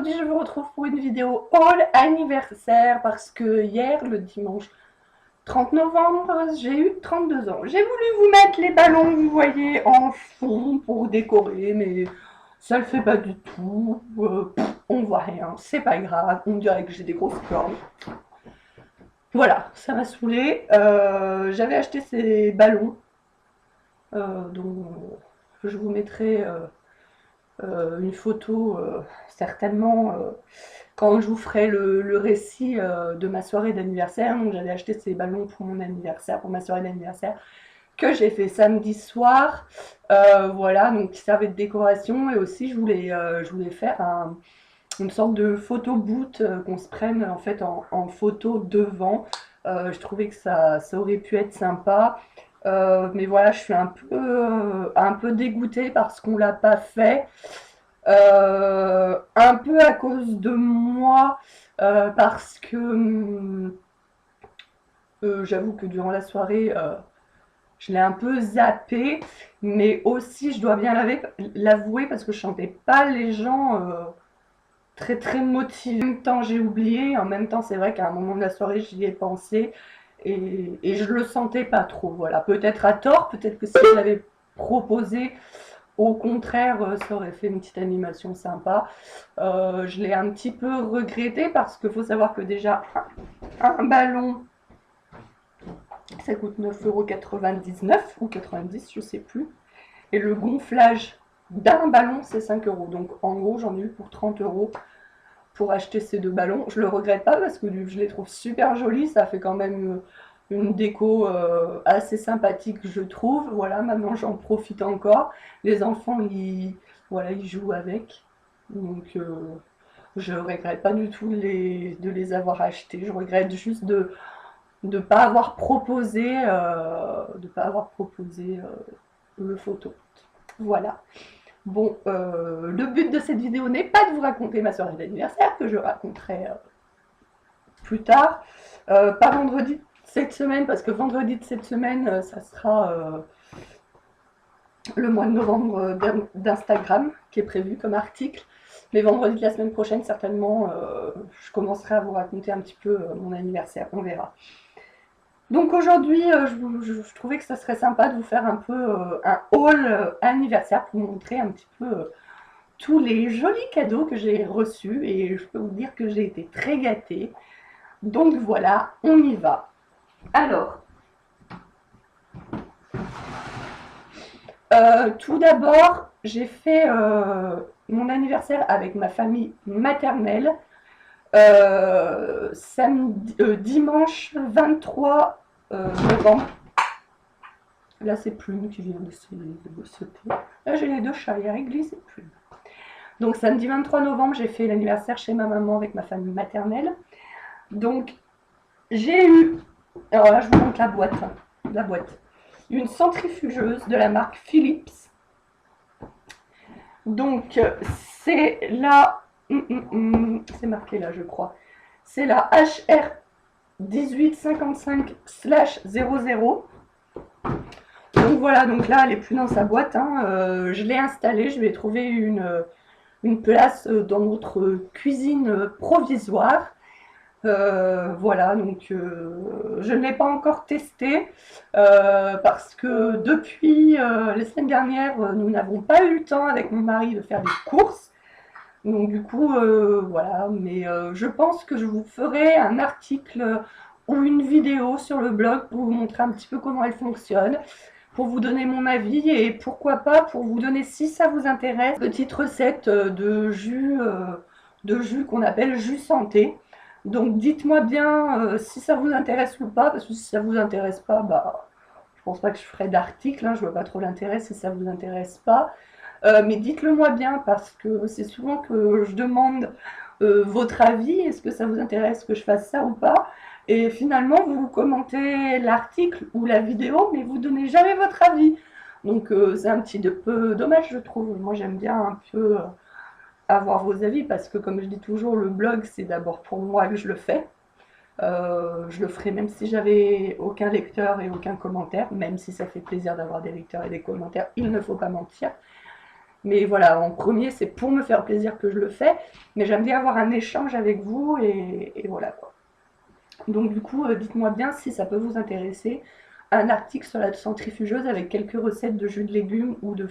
aujourd'hui je vous retrouve pour une vidéo haul anniversaire parce que hier, le dimanche 30 novembre, j'ai eu 32 ans. J'ai voulu vous mettre les ballons, vous voyez, en fond pour décorer, mais ça le fait pas du tout. On voit rien, c'est pas grave, on dirait que j'ai des grosses cornes. Voilà, ça m'a saoulé. J'avais acheté ces ballons, dont je vous mettrai une photo certainement quand je vous ferai le récit de ma soirée d'anniversaire. Donc j'avais acheté ces ballons pour mon anniversaire, pour ma soirée d'anniversaire, que j'ai fait samedi soir. Voilà, donc qui servait de décoration. Et aussi je voulais faire une sorte de photo boot, qu'on se prenne en fait en photo devant. Je trouvais que ça aurait pu être sympa. Mais voilà, je suis un peu dégoûtée parce qu'on l'a pas fait. Un peu à cause de moi, parce que j'avoue que durant la soirée, je l'ai un peu zappé, mais aussi je dois bien l'avouer parce que je sentais pas les gens très très motivés. En même temps j'ai oublié, en même temps c'est vrai qu'à un moment de la soirée j'y ai pensé et je le sentais pas trop. Voilà, peut-être à tort, peut-être que si je l'avais proposé, au contraire, ça aurait fait une petite animation sympa. Je l'ai un petit peu regretté parce qu'il faut savoir que déjà un ballon, ça coûte 9,99 € ou 90, je sais plus. Et le gonflage d'un ballon, c'est 5 €. Donc en gros, j'en ai eu pour 30 € pour acheter ces deux ballons. Je le regrette pas parce que je les trouve super jolis. Ça fait quand même une déco assez sympathique, je trouve. Voilà, maintenant j'en profite encore. Les enfants, voilà, ils jouent avec. Donc je regrette pas du tout de les avoir achetés. Je regrette juste de ne pas avoir proposé, le photo. Voilà. Bon, le but de cette vidéo n'est pas de vous raconter ma soirée d'anniversaire, que je raconterai plus tard. Pas vendredi de cette semaine, parce que vendredi de cette semaine, ça sera le mois de novembre d'Instagram qui est prévu comme article. Mais vendredi de la semaine prochaine, certainement, je commencerai à vous raconter un petit peu mon anniversaire, on verra. Donc aujourd'hui, je trouvais que ça serait sympa de vous faire un peu un haul anniversaire pour vous montrer un petit peu tous les jolis cadeaux que j'ai reçus, et je peux vous dire que j'ai été très gâtée. Donc voilà, on y va. Alors, tout d'abord, j'ai fait mon anniversaire avec ma famille maternelle dimanche 23 novembre. Là, c'est Plume qui vient de sauter. Là, j'ai les deux chats, il y a Réglisse et Plume. Donc, samedi 23 novembre, j'ai fait l'anniversaire chez ma maman avec ma famille maternelle. Donc, j'ai eu, alors là, je vous montre la boîte. Une centrifugeuse de la marque Philips. Donc, c'est la, c'est marqué là, je crois. C'est la HR 1855/00. Donc voilà, donc là elle est plus dans sa boîte, hein. Je l'ai installée, je lui ai trouvé une place dans notre cuisine provisoire. Voilà, donc je ne l'ai pas encore testé parce que depuis les semaines dernières, nous n'avons pas eu le temps avec mon mari de faire des courses. Donc du coup, voilà, mais je pense que je vous ferai un article ou une vidéo sur le blog pour vous montrer un petit peu comment elle fonctionne, pour vous donner mon avis et pourquoi pas pour vous donner, si ça vous intéresse, une petite recette de jus qu'on appelle jus santé. Donc dites-moi bien si ça vous intéresse ou pas, parce que si ça vous intéresse pas, bah je pense pas que je ferai d'article, hein, je vois pas trop l'intérêt si ça vous intéresse pas. Mais dites-le moi bien parce que c'est souvent que je demande votre avis, est-ce que ça vous intéresse que je fasse ça ou pas? Et finalement vous commentez l'article ou la vidéo mais vous donnez jamais votre avis. Donc c'est un petit peu dommage, je trouve. Moi j'aime bien un peu avoir vos avis parce que comme je dis toujours, le blog c'est d'abord pour moi que je le fais. Je le ferai même si j'avais aucun lecteur et aucun commentaire, même si ça fait plaisir d'avoir des lecteurs et des commentaires, il ne faut pas mentir. Mais voilà, en premier, c'est pour me faire plaisir que je le fais. Mais j'aime bien avoir un échange avec vous et voilà quoi. Donc du coup, dites-moi bien si ça peut vous intéresser. Un article sur la centrifugeuse avec quelques recettes de jus de légumes ou de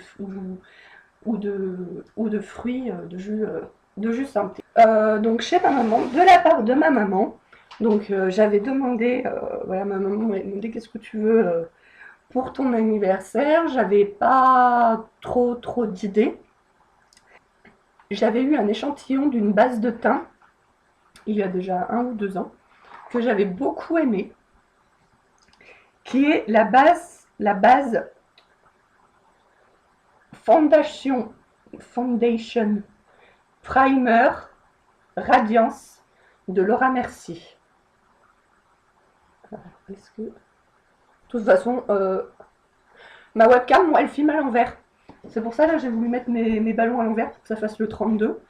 fruits, de jus simple. Donc chez ma maman, de la part de ma maman, donc j'avais demandé, voilà, ma maman m'avait demandé qu'est-ce que tu veux pour ton anniversaire. J'avais pas trop d'idées. J'avais eu un échantillon d'une base de thym il y a déjà 1 ou 2 ans que j'avais beaucoup aimé, qui est la base Foundation Primer Radiance de Laura Mercier. Est-ce que... De toute façon, ma webcam, moi, elle filme à l'envers. C'est pour ça, là, j'ai voulu mettre mes ballons à l'envers pour que ça fasse le 32.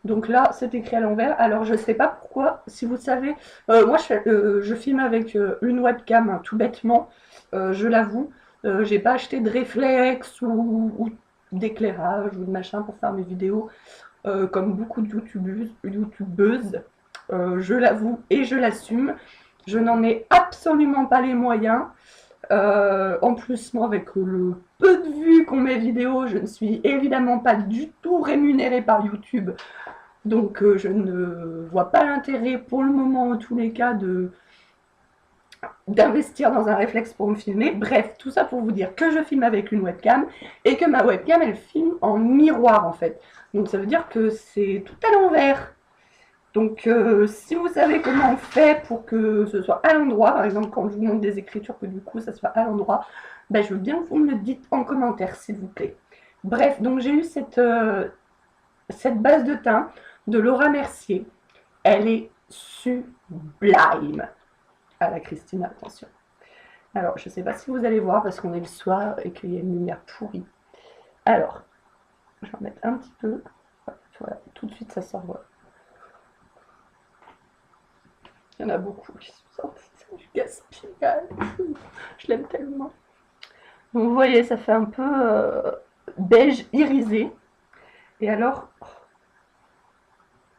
Donc là, c'est écrit à l'envers. Alors, je sais pas pourquoi, si vous savez, moi, je filme avec une webcam, hein, tout bêtement, je l'avoue. J'ai pas acheté de réflexe ou d'éclairage ou de machin pour faire mes vidéos, comme beaucoup de youtubeuses. Je l'avoue et je l'assume. Je n'en ai absolument pas les moyens. En plus, moi, avec le peu de vues qu'ont mes vidéos, je ne suis évidemment pas du tout rémunérée par YouTube. Donc, je ne vois pas l'intérêt, pour le moment, en tous les cas, d'investir dans un réflexe pour me filmer. Bref, tout ça pour vous dire que je filme avec une webcam et que ma webcam, elle filme en miroir, en fait. Donc, ça veut dire que c'est tout à l'envers. Donc, si vous savez comment on fait pour que ce soit à l'endroit, par exemple quand je vous montre des écritures, que du coup ça soit à l'endroit, ben, je veux bien que vous me le dites en commentaire, s'il vous plaît. Bref, donc j'ai eu cette base de thym de Laura Mercier. Elle est sublime. À la Christine, attention. Alors, je ne sais pas si vous allez voir parce qu'on est le soir et qu'il y a une lumière pourrie. Alors, je vais en mettre un petit peu. Voilà, tout de suite ça sort. Voilà. Il y en a beaucoup qui sont sortis, c'est du gaspillage. Je l'aime tellement. Donc vous voyez, ça fait un peu beige irisé. Et alors,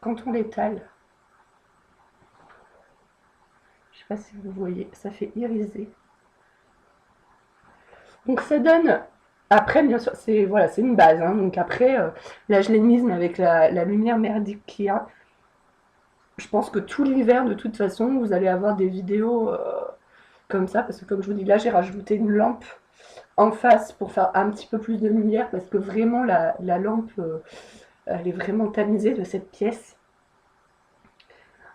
quand on l'étale, je sais pas si vous voyez, ça fait irisé. Donc ça donne, après bien sûr, c'est voilà, c'est une base. Hein, donc après, là je l'ai mise, mais avec la lumière merdique qu'il y a, je pense que tout l'hiver, de toute façon, vous allez avoir des vidéos comme ça, parce que comme je vous dis, là j'ai rajouté une lampe en face pour faire un petit peu plus de lumière, parce que vraiment la lampe, elle est vraiment tamisée de cette pièce.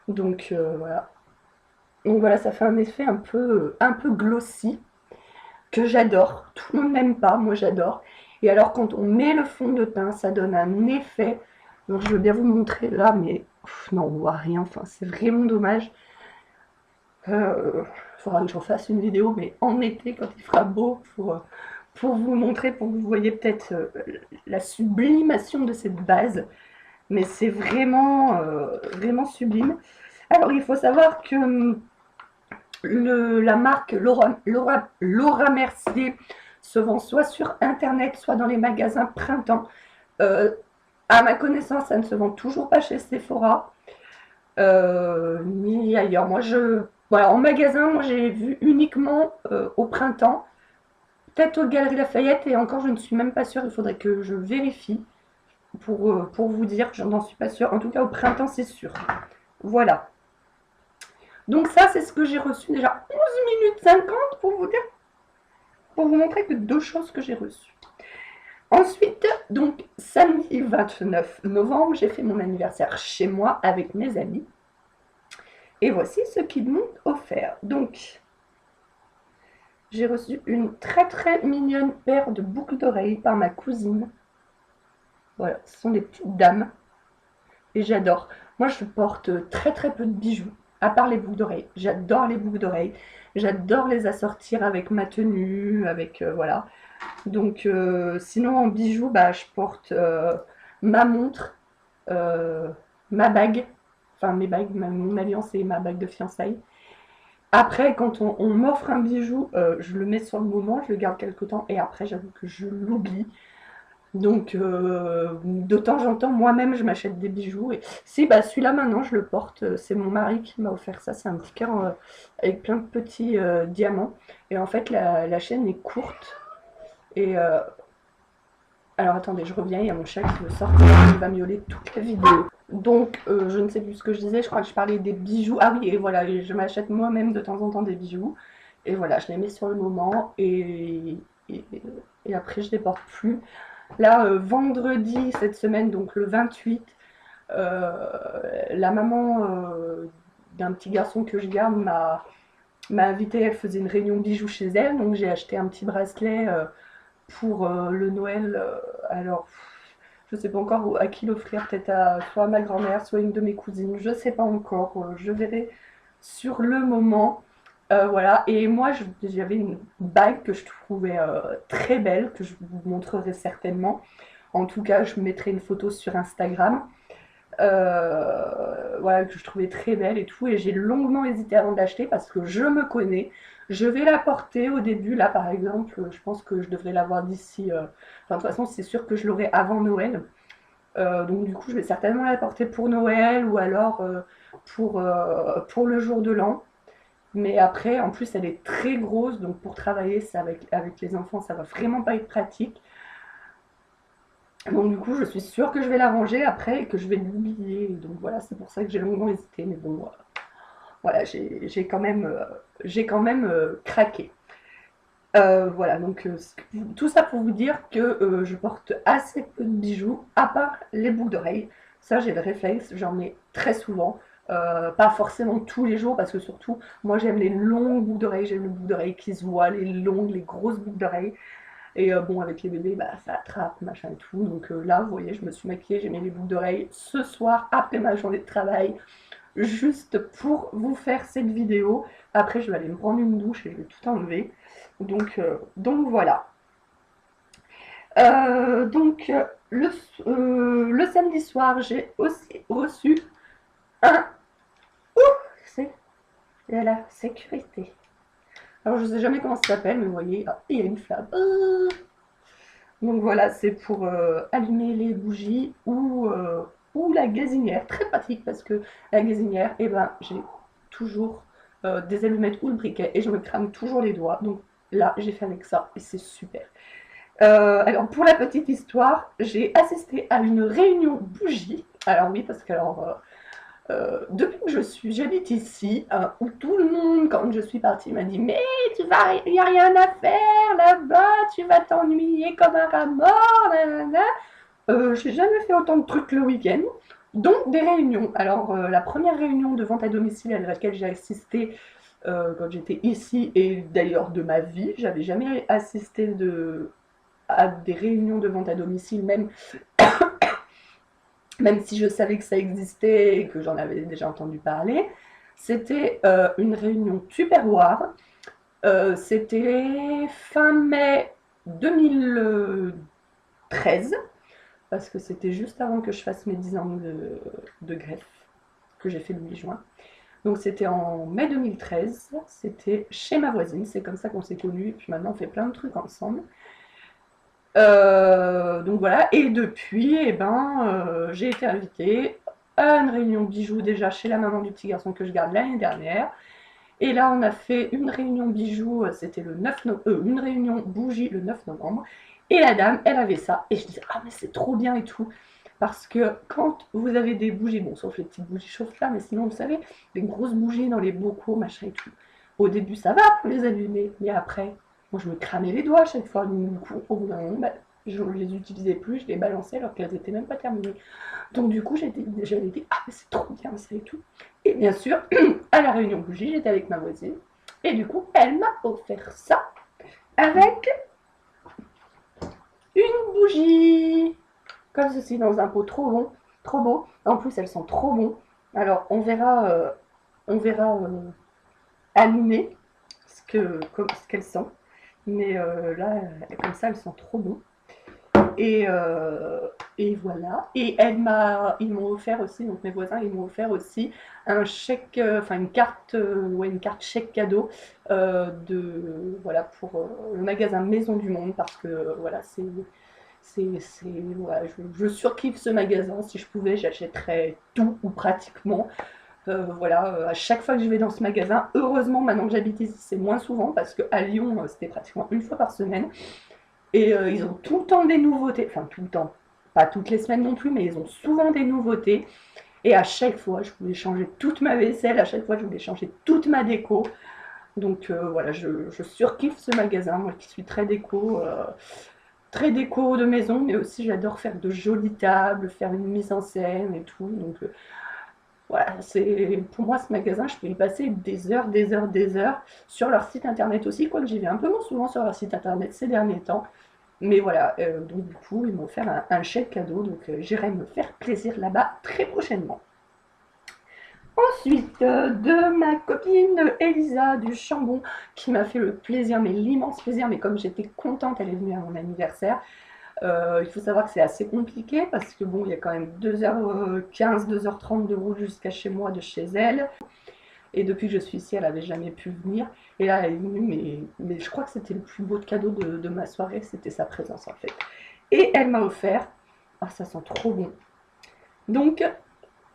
Donc voilà. Donc voilà, ça fait un effet un peu glossy, que j'adore. Tout le monde n'aime pas, moi j'adore. Et alors quand on met le fond de teint, ça donne un effet. Donc je veux bien vous montrer là, mais non, on voit rien. Enfin, c'est vraiment dommage. Faudra que je refasse une vidéo, mais en été, quand il fera beau, pour vous montrer, pour que vous voyez peut-être la sublimation de cette base. Mais c'est vraiment, vraiment sublime. Alors, il faut savoir que la marque Laura Mercier se vend soit sur Internet, soit dans les magasins Printemps. À ma connaissance, ça ne se vend toujours pas chez Sephora, ni ailleurs. Voilà, en magasin, moi j'ai vu uniquement au printemps, peut-être aux Galeries Lafayette, et encore je ne suis même pas sûre, il faudrait que je vérifie pour vous dire, je n'en suis pas sûre. En tout cas, au printemps, c'est sûr. Voilà. Donc ça, c'est ce que j'ai reçu déjà 11 minutes 50 pour vous dire, pour vous montrer que 2 choses que j'ai reçues. Ensuite, donc samedi 29 novembre, j'ai fait mon anniversaire chez moi avec mes amis. Et voici ce qu'ils m'ont offert. Donc, j'ai reçu une très mignonne paire de boucles d'oreilles par ma cousine. Voilà, ce sont des petites dames. Et j'adore. Moi, je porte très peu de bijoux, à part les boucles d'oreilles. J'adore les boucles d'oreilles. J'adore les assortir avec ma tenue, avec voilà. Donc, sinon en bijoux, bah, je porte ma montre, ma bague, enfin mes bagues, mon alliance et ma bague de fiançailles. Après, quand on m'offre un bijou, je le mets sur le moment, je le garde quelque temps et après, j'avoue que je l'oublie. Donc, de temps en temps, moi-même, je m'achète des bijoux. Et si, bah, celui-là, maintenant, je le porte. C'est mon mari qui m'a offert ça. C'est un petit cœur avec plein de petits diamants. Et en fait, la chaîne est courte. Et alors, attendez, je reviens. Il y a mon chat qui veut sortir. Il va miauler toute la vidéo. Donc, je ne sais plus ce que je disais. Je crois que je parlais des bijoux. Ah oui, et voilà, je m'achète moi-même de temps en temps des bijoux. Et voilà, je les mets sur le moment. Et, et après, je les porte plus. Là, vendredi cette semaine, donc le 28, la maman d'un petit garçon que je garde m'a invité. Elle faisait une réunion bijoux chez elle, donc j'ai acheté un petit bracelet pour le Noël. Alors, je ne sais pas encore à qui l'offrir, peut-être soit à ma grand-mère, soit une de mes cousines, je ne sais pas encore. Je verrai sur le moment. Voilà, et moi j'avais une bague que je trouvais très belle, que je vous montrerai certainement. En tout cas, je mettrai une photo sur Instagram. Voilà, que je trouvais très belle et tout. Et j'ai longuement hésité avant de l'acheter parce que je me connais. Je vais la porter au début. Là, par exemple, je pense que je devrais l'avoir d'ici. Enfin, de toute façon, c'est sûr que je l'aurai avant Noël. Donc, du coup, je vais certainement la porter pour Noël ou alors pour le jour de l'an. Mais après, en plus, elle est très grosse. Donc, pour travailler ça avec les enfants, ça va vraiment pas être pratique. Donc du coup, je suis sûre que je vais la ranger après et que je vais l'oublier. Donc voilà, c'est pour ça que j'ai longuement hésité. Mais bon, voilà, j'ai quand même craqué. Voilà, donc tout ça pour vous dire que je porte assez peu de bijoux, à part les boucles d'oreilles. Ça, j'ai le réflexe, j'en mets très souvent. Pas forcément tous les jours, parce que surtout, moi j'aime les longues boucles d'oreilles, j'aime les boucles d'oreilles qui se voient, les longues, les grosses boucles d'oreilles. Et bon, avec les bébés, bah, ça attrape, machin et tout. Donc là, vous voyez, je me suis maquillée, j'ai mis les boucles d'oreilles ce soir, après ma journée de travail, juste pour vous faire cette vidéo. Après, je vais aller me prendre une douche et je vais tout enlever. Donc voilà. Le samedi soir, j'ai aussi reçu un... C'est la sécurité. Alors, je ne sais jamais comment ça s'appelle, mais vous voyez, ah, il y a une flamme. Donc voilà, c'est pour allumer les bougies ou la gazinière. Très pratique parce que la gazinière, eh ben, j'ai toujours des allumettes ou le briquet et je me crame toujours les doigts. Donc là, j'ai fait avec ça et c'est super. Alors pour la petite histoire, j'ai assisté à une réunion bougie. Alors oui, parce que depuis que j'habite ici, où tout le monde, quand je suis partie, m'a dit mais il n'y a rien à faire là-bas, tu vas t'ennuyer comme un rat mort, nanana. J'ai jamais fait autant de trucs le week-end, donc des réunions. Alors la première réunion de vente à domicile à laquelle j'ai assisté quand j'étais ici, et d'ailleurs de ma vie, j'avais jamais assisté à des réunions de vente à domicile, même si je savais que ça existait et que j'en avais déjà entendu parler. C'était une réunion Tupperware. C'était fin mai 2013, parce que c'était juste avant que je fasse mes 10 ans de greffe, que j'ai fait le 8 juin. Donc c'était en mai 2013, c'était chez ma voisine, c'est comme ça qu'on s'est connus, et puis maintenant on fait plein de trucs ensemble. Donc voilà, et depuis, eh ben, j'ai été invitée à une réunion bijoux déjà chez la maman du petit garçon que je garde l'année dernière. Et là, on a fait une réunion bijoux, c'était le 9 novembre, une réunion bougie le 9 novembre. Et la dame, elle avait ça. Et je disais, ah mais c'est trop bien et tout. Parce que quand vous avez des bougies, bon, sauf les petites bougies chauffe-là, mais sinon, vous savez, des grosses bougies dans les bocaux, machin et tout. Au début, ça va pour les allumer, mais après, moi, je me cramais les doigts à chaque fois. Du coup, au bout d'un moment, bah, je ne les utilisais plus, je les balançais alors qu'elles n'étaient même pas terminées. Donc du coup, j'avais dit, ah mais c'est trop bien ça et tout. Et bien sûr, à la réunion bougie, j'étais avec ma voisine. Et du coup, elle m'a offert ça avec une bougie. Comme ceci, dans un pot trop bon, trop beau. En plus, elles sont trop bon. Alors, on verra allumer ce qu'elles sont. Mais là, comme ça, elles sont trop bonnes. Et, voilà. Et ils m'ont offert aussi, donc mes voisins, ils m'ont offert aussi un chèque, enfin une carte chèque cadeau voilà, pour le magasin Maison du Monde, parce que voilà, voilà, je surkiffe ce magasin. Si je pouvais, j'achèterais tout ou pratiquement. Voilà, à chaque fois que je vais dans ce magasin, heureusement maintenant que j'habite ici, c'est moins souvent parce qu'à Lyon, c'était pratiquement une fois par semaine. Et ils ont tout le temps des nouveautés, enfin tout le temps, pas toutes les semaines non plus, mais ils ont souvent des nouveautés. Et à chaque fois, je voulais changer toute ma vaisselle, à chaque fois, je voulais changer toute ma déco. Donc voilà, je surkiffe ce magasin, moi qui suis très déco de maison, mais aussi j'adore faire de jolies tables, faire une mise en scène et tout. Donc voilà, pour moi ce magasin, je peux y passer des heures, des heures, des heures. Sur leur site internet aussi, quoique j'y vais un peu moins souvent sur leur site internet ces derniers temps. Mais voilà, donc du coup, ils m'ont offert un chèque cadeau, donc j'irai me faire plaisir là-bas très prochainement. Ensuite, de ma copine Elisa du Chambon, qui m'a fait le plaisir, mais l'immense plaisir, mais comme j'étais contente, elle est venue à mon anniversaire. Il faut savoir que c'est assez compliqué parce que bon, il y a quand même 2h15, 2h30 de route jusqu'à chez moi de chez elle. Et depuis que je suis ici, elle n'avait jamais pu venir. Et là, elle est venue, mais je crois que c'était le plus beau cadeau de ma soirée, c'était sa présence en fait. Et elle m'a offert, ah ça sent trop bon. Donc,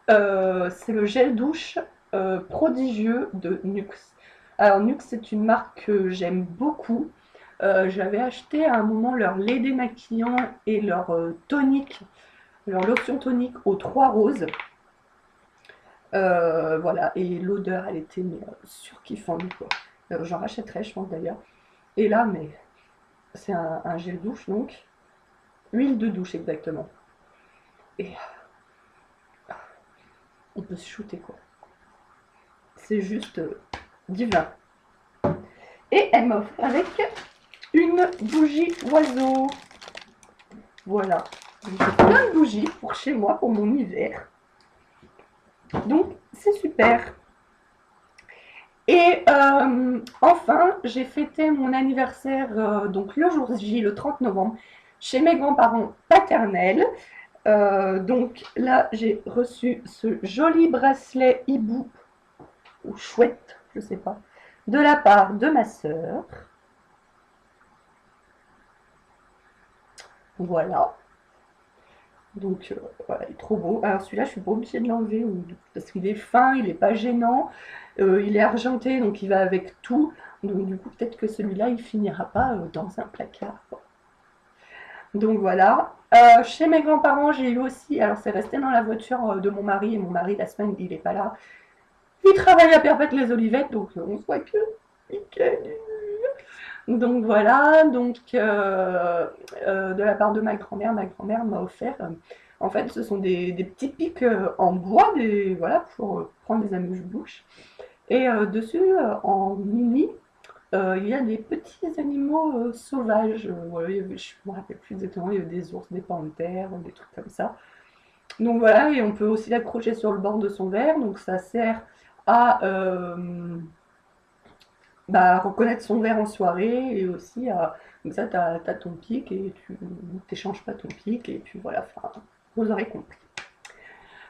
c'est le gel douche prodigieux de Nuxe. Alors Nuxe, c'est une marque que j'aime beaucoup. J'avais acheté à un moment leur lait démaquillant et leur tonique, leur lotion tonique aux 3 roses. Voilà, et l'odeur, elle était surkiffante, quoi. J'en rachèterai, je pense d'ailleurs. Et là, mais c'est un gel douche, donc. Huile de douche, exactement. Et on peut se shooter, quoi. C'est juste divin. Et elle m'offre avec une bougie oiseau. Voilà. J'ai plein de bougies pour chez moi, pour mon hiver. Donc, c'est super. Et enfin, j'ai fêté mon anniversaire donc le jour J, le 30 novembre, chez mes grands-parents paternels. Donc là, j'ai reçu ce joli bracelet hibou, ou chouette, je sais pas, de la part de ma sœur. Voilà. Donc voilà, il est trop beau. Alors celui-là, je suis pas obligée de l'enlever parce qu'il est fin, il est pas gênant, il est argenté, donc il va avec tout. Donc du coup, peut-être que celui-là, il finira pas dans un placard. Donc voilà. Chez mes grands-parents, j'ai eu aussi, alors c'est resté dans la voiture de mon mari, et mon mari, la semaine, il est pas là. Il travaille à Perpète-les-Olivettes, donc on se voit que nickel. Donc voilà, donc de la part de ma grand-mère m'a offert, en fait ce sont des petits pics en bois, voilà, pour prendre des amuse-bouches. Et dessus, en mini, il y a des petits animaux sauvages. Voilà, je ne me rappelle plus exactement, il y avait des ours, des panthères, des trucs comme ça. Donc voilà, et on peut aussi l'accrocher sur le bord de son verre, donc ça sert à reconnaître son verre en soirée et aussi comme ça, tu as ton pic et tu n'échanges pas ton pic et puis voilà, enfin, vous aurez compris.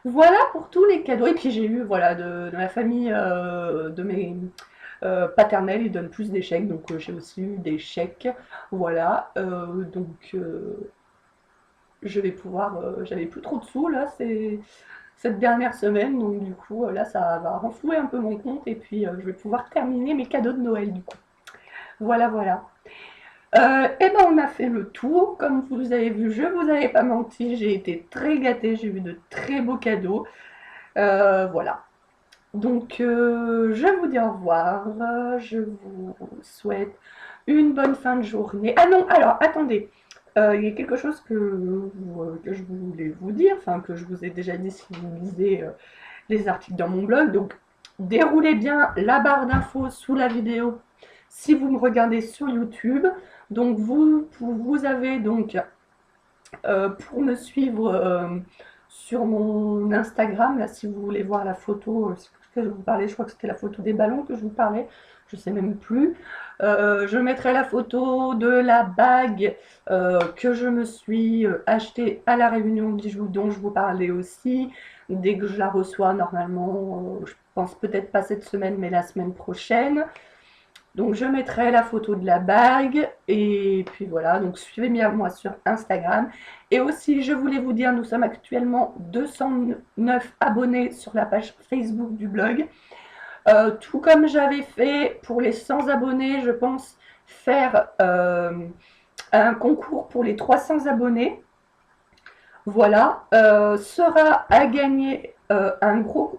Voilà pour tous les cadeaux. Et puis j'ai eu, voilà, de la famille de mes paternels, ils donnent plus des chèques, donc j'ai aussi eu des chèques. Voilà, donc je vais pouvoir, j'avais plus trop de sous là, cette dernière semaine, donc du coup là ça va renflouer un peu mon compte et puis je vais pouvoir terminer mes cadeaux de Noël du coup. Voilà, voilà. Et ben on a fait le tour, comme vous avez vu, je vous avais pas menti, j'ai été très gâtée, j'ai eu de très beaux cadeaux. Voilà. Donc je vous dis au revoir, je vous souhaite une bonne fin de journée. Ah non, alors attendez, il y a quelque chose que je voulais vous dire, enfin que je vous ai déjà dit si vous lisez les articles dans mon blog. Donc déroulez bien la barre d'infos sous la vidéo si vous me regardez sur YouTube. Donc vous avez donc pour me suivre sur mon Instagram, là si vous voulez voir la photo que je vous parlais, je crois que c'était la photo des ballons que je vous parlais, je sais même plus. Je mettrai la photo de la bague que je me suis achetée à la réunion de bijoux dont je vous parlais aussi. Dès que je la reçois, normalement, je pense peut-être pas cette semaine, mais la semaine prochaine. Donc je mettrai la photo de la bague et puis voilà, donc suivez bien moi sur Instagram. Et aussi je voulais vous dire, nous sommes actuellement 209 abonnés sur la page Facebook du blog. Tout comme j'avais fait pour les 100 abonnés, je pense faire un concours pour les 300 abonnés. Voilà, sera à gagner un gros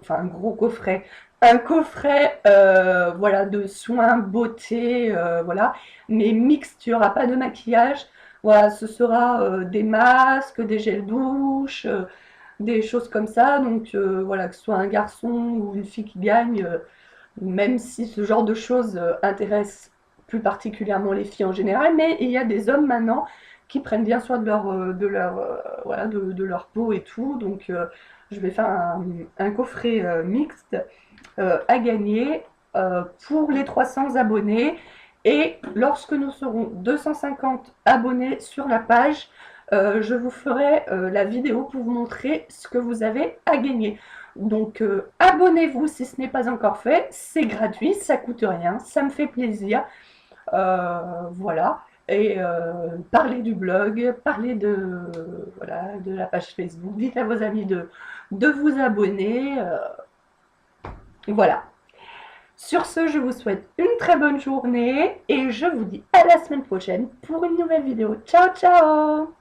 coffret, un coffret voilà, de soins beauté, voilà, mais mixte, il n'y aura pas de maquillage. Voilà, ce sera des masques, des gels douche, des choses comme ça. Donc voilà, que ce soit un garçon ou une fille qui gagne, même si ce genre de choses intéresse plus particulièrement les filles en général, mais il y a des hommes maintenant qui prennent bien soin voilà, de leur peau et tout. Donc je vais faire un coffret mixte à gagner pour les 300 abonnés. Et lorsque nous serons 250 abonnés sur la page, je vous ferai la vidéo pour vous montrer ce que vous avez à gagner. Donc abonnez-vous si ce n'est pas encore fait, c'est gratuit, ça coûte rien, ça me fait plaisir. Voilà. Et parlez du blog, parlez voilà, de la page Facebook, dites à vos amis de vous abonner. Voilà. Sur ce, je vous souhaite une très bonne journée et je vous dis à la semaine prochaine pour une nouvelle vidéo. Ciao, ciao!